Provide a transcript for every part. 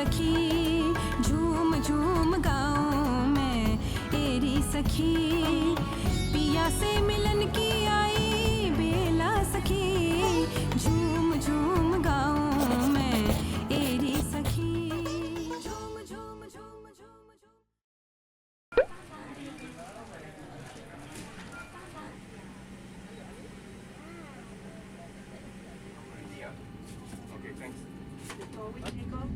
सखी झूम झूम गाऊं मैं तेरी सखी पिया से मिलन की आई बेला सखी झूम झूम गाऊं मैं तेरी सखी झूम झूम झूम झूम झूम Okay, thanks. Before we take off.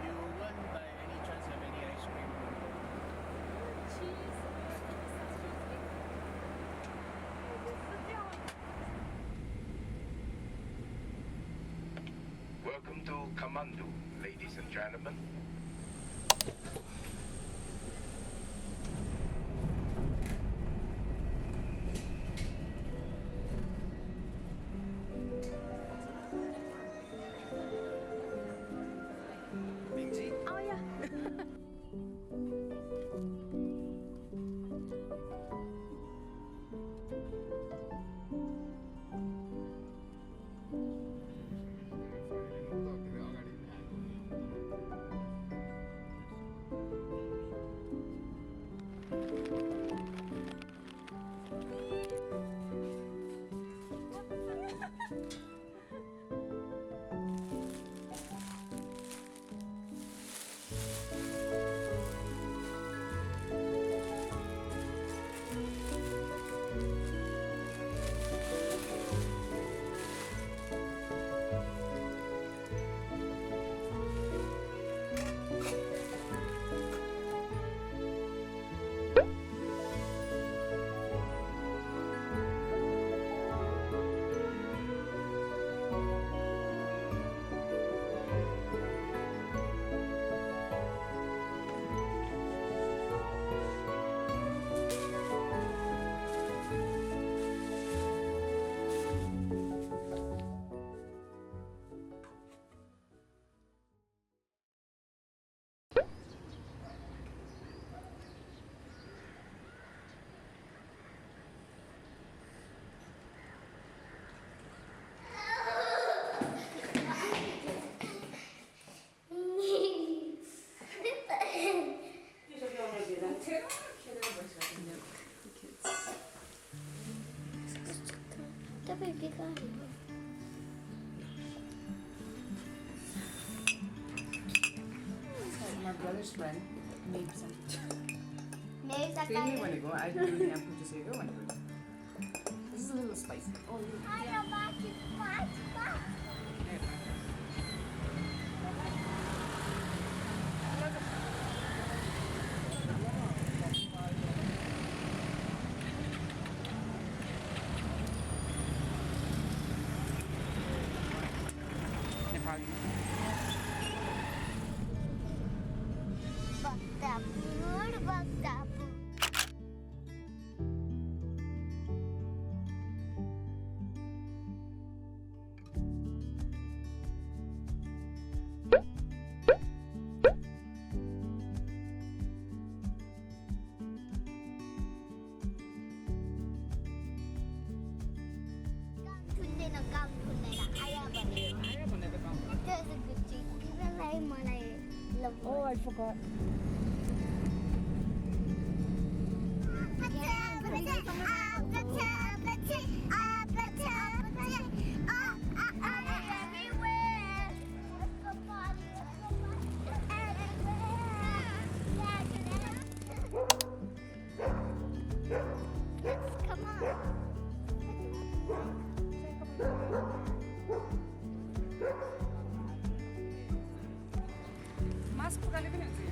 You won't by any chance have any ice cream? Welcome to Kamandu, ladies and gentlemen. Bingji? Oh yeah. My brother's friend made some. Maybe that So you may want to go. I really am to say go and go. This is a little spicy. Oh, Nepali. Oh, I forgot. Mask लगाले पनि हुन्छ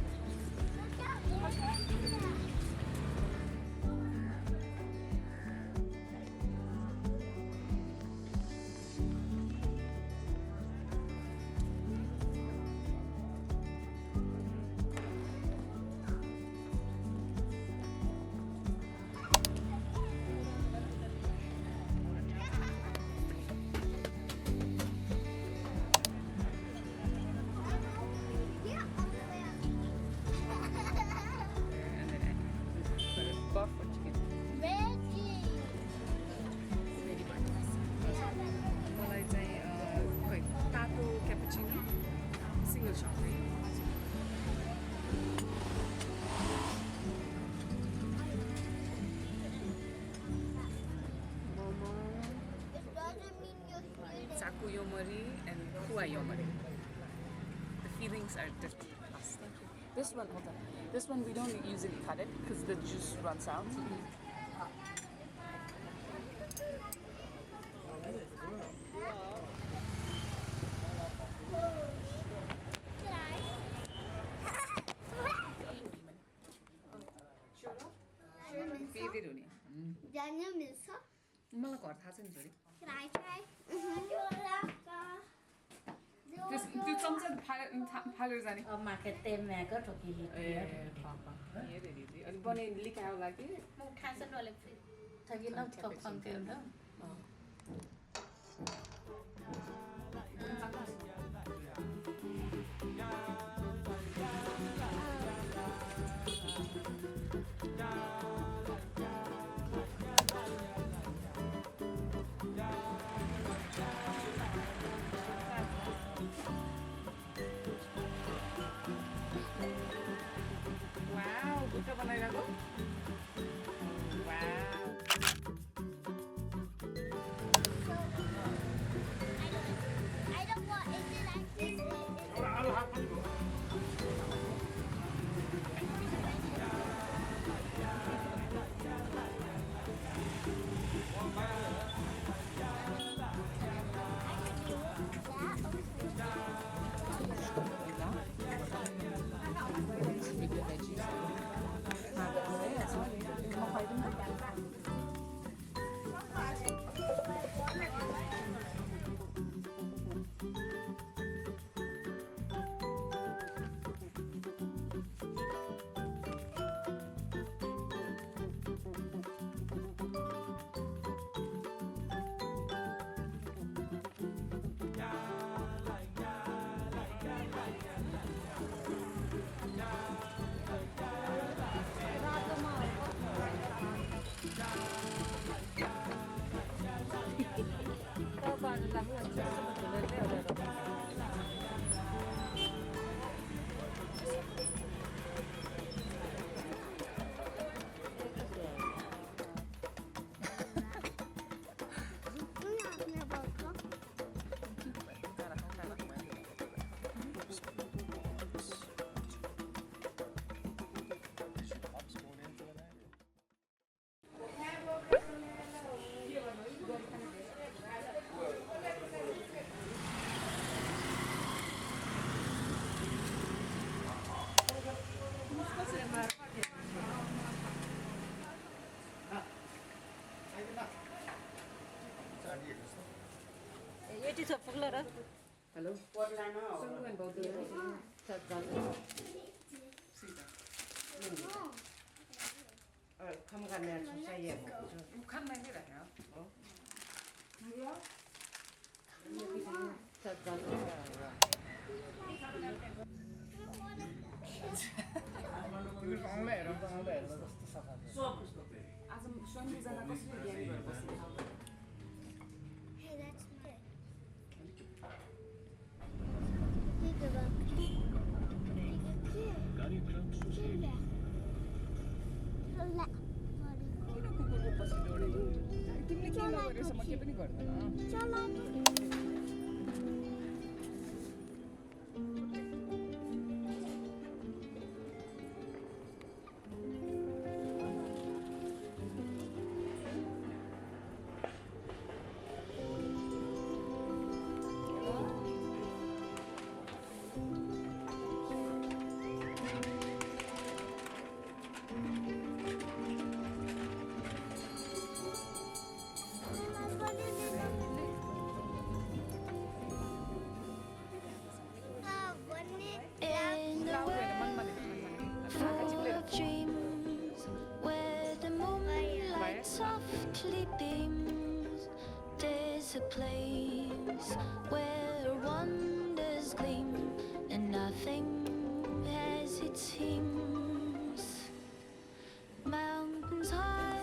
buff or chicken. मलाई चाहिँ खै तातो cappuccino single सट है momo चाकु yomari and kuah yomari. The feelings are different. Thank you. This one, hold on. This one we don't usually cut it because the juice runs out. Favorite हुने जान्नु मिल्छ मलाई घर थाहा छैन छोरी ट्राई ट्राई त्यो चम्चा फालेर जाने माके तेमेको ठोकी अनि बनाइ लिकायो लागि म खान्छ नले ठगी न थप खन्थ्यो नि वाउ बुट्टा बनाइरहेको wow I don't want it like this. यति छ पुग्ला र हेलो सुन बहुत खम गर्ने चाहिएको खान मागे राख्यो आज स्वयंजना कसरी ज्ञानी भएर बस्नु Hey, that's good. किन कुकुरको पछि दौडेको तिमीले के नगरेछ म के पनि गर्दैन beams. There's a place where wonders gleam, and nothing as it seems. Mountains high,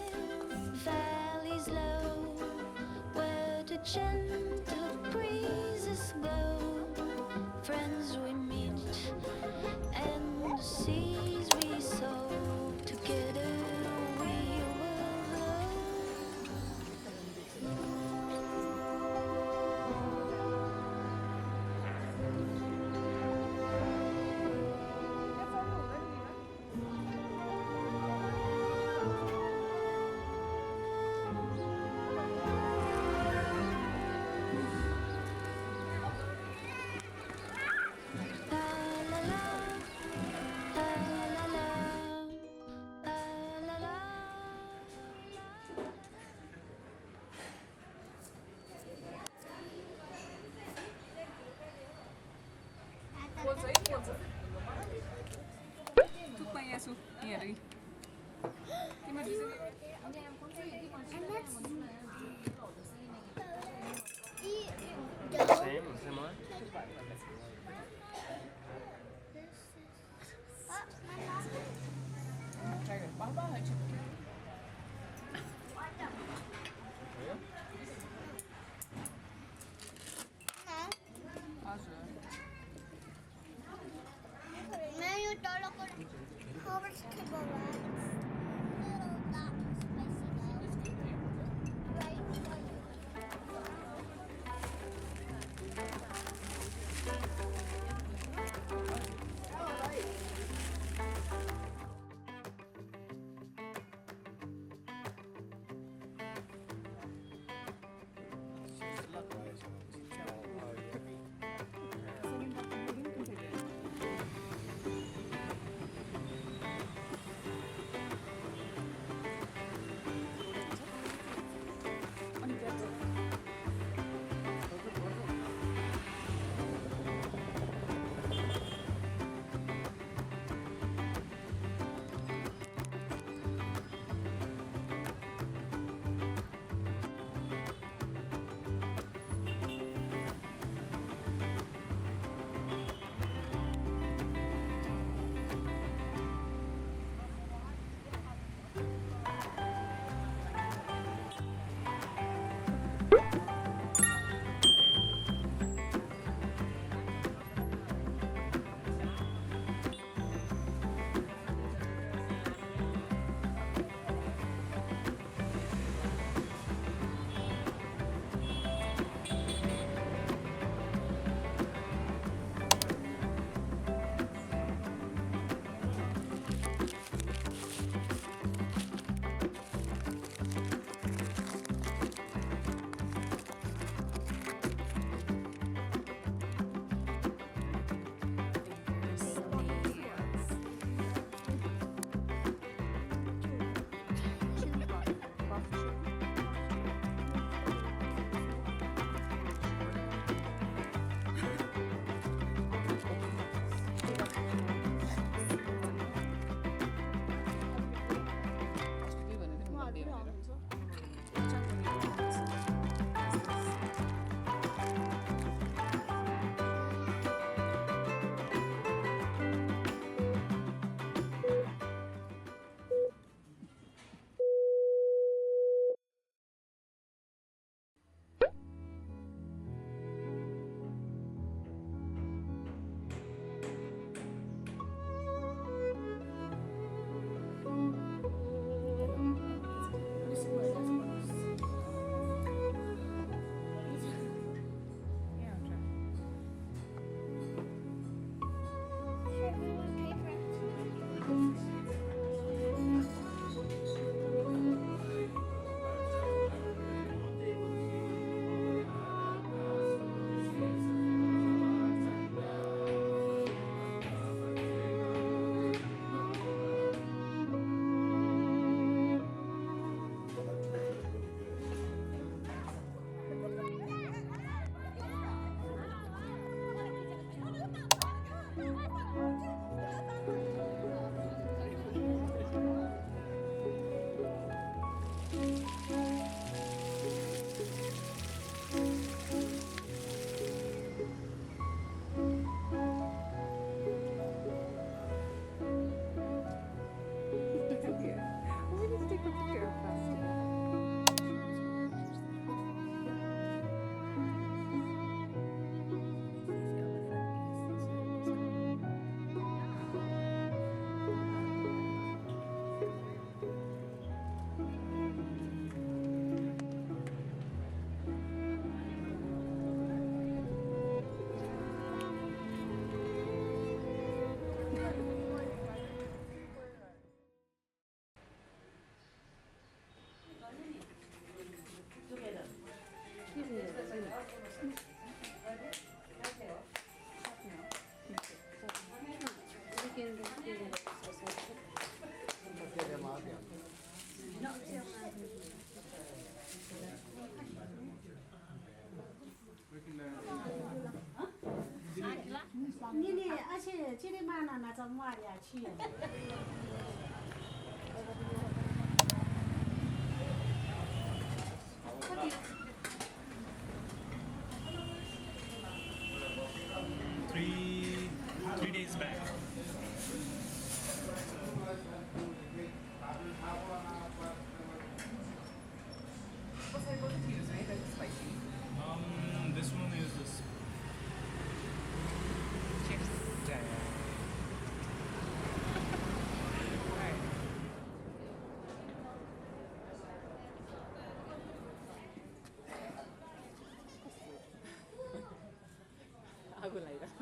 valleys low, where the gentle breezes blow. Friends we meet, and the seas we sow. Together we will grow. La la la, la la la, la la la. Tudo bem, é isso. E aí? Tem mais dizer? Same one? Now you don't look at how much kibble rats. Little dots. 你而且今天晚上那个马呀去。Three days back. What type of tea is it? That's spicy. This one is this. Cheers. Aku lah itu.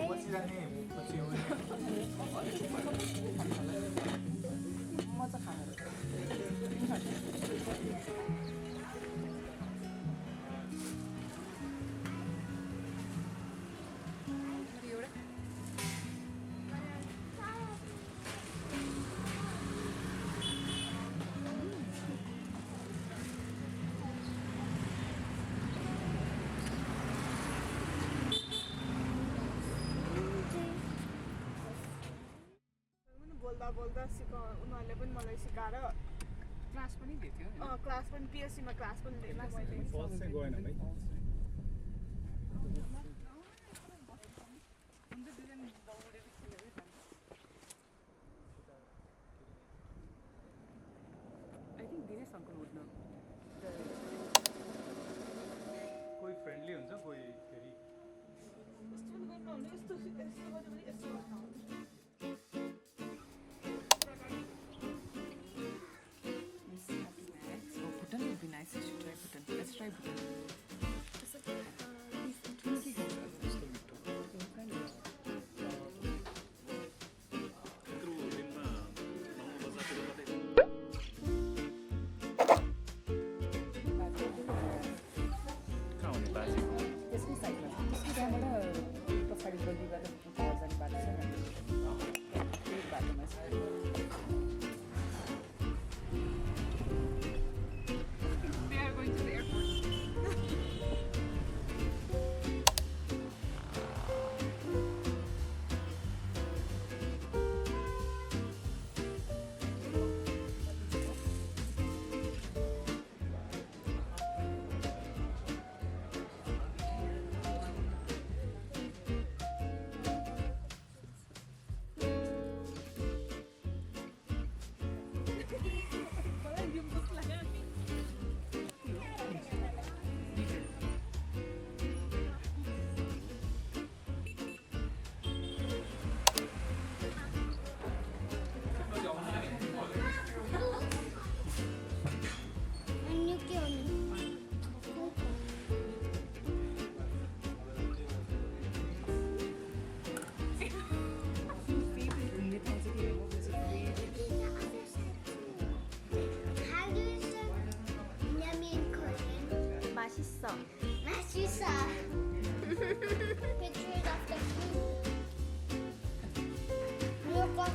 我 시간에 못 버티면 मजा खाना बोल्दा बोल्दा उनीहरूले पनि मलाई सिकाएर class पनि दिएको थियो क्लास पनि पिएससीमा क्लास पनि लिएन मैले फल्स चाहिँ गएन है I think Dinesh uncle would know. कोही फ्रेन्डली हुन्छ कोही फेरि Oh, Bhutan would be nice. I should try Bhutan. Let's try Bhutan. त्यसकै साइडमा त्यसको त्यहाँबाट पछाडि गल्ली गरेर जाने बाटो छ नि त्यही बाटोमा छ They are going to the airport. 맛있어. 맛있어. Pictures of the food. Look off.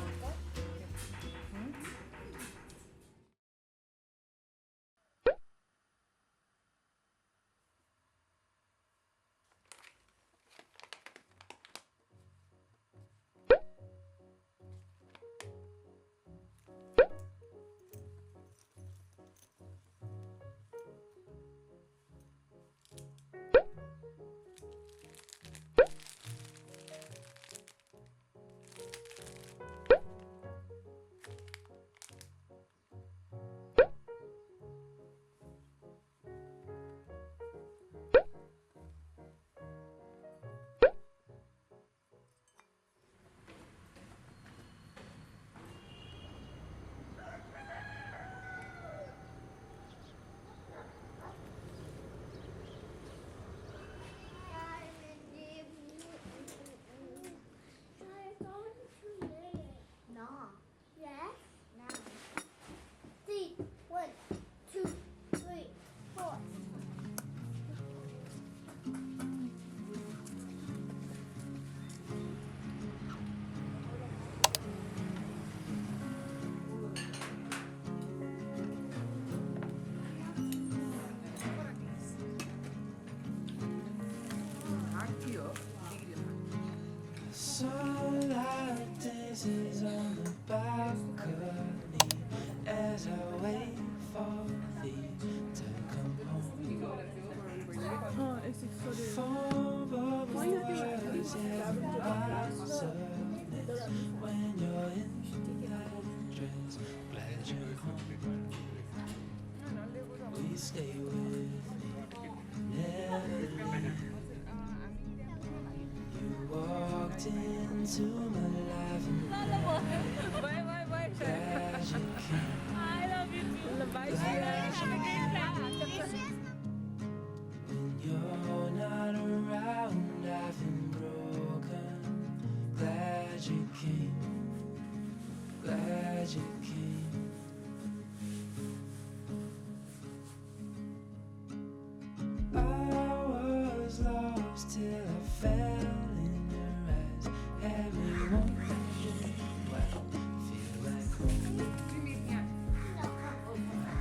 Sunlight dances on the balcony as I wait for thee to come home. Phone bubbles as when you're in that dress. Glad you're home. We stay with me, never leave. You walked into my life and glad you came. I love you too. Bye. When you're not around, I've been broken. you came. Glad you came. I was lost till I fell in your eyes. Everyone well, feel like home.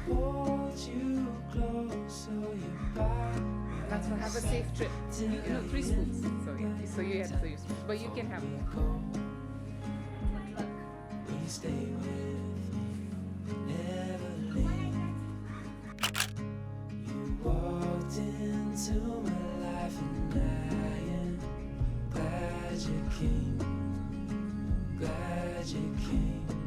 Hold you close so you buy. That's what. Have a safe trip. You know, 3 spoons. So you have 3 spoons, but you can have more. We stay with me, never leave. You walked into my life and I am glad you came. Glad you came.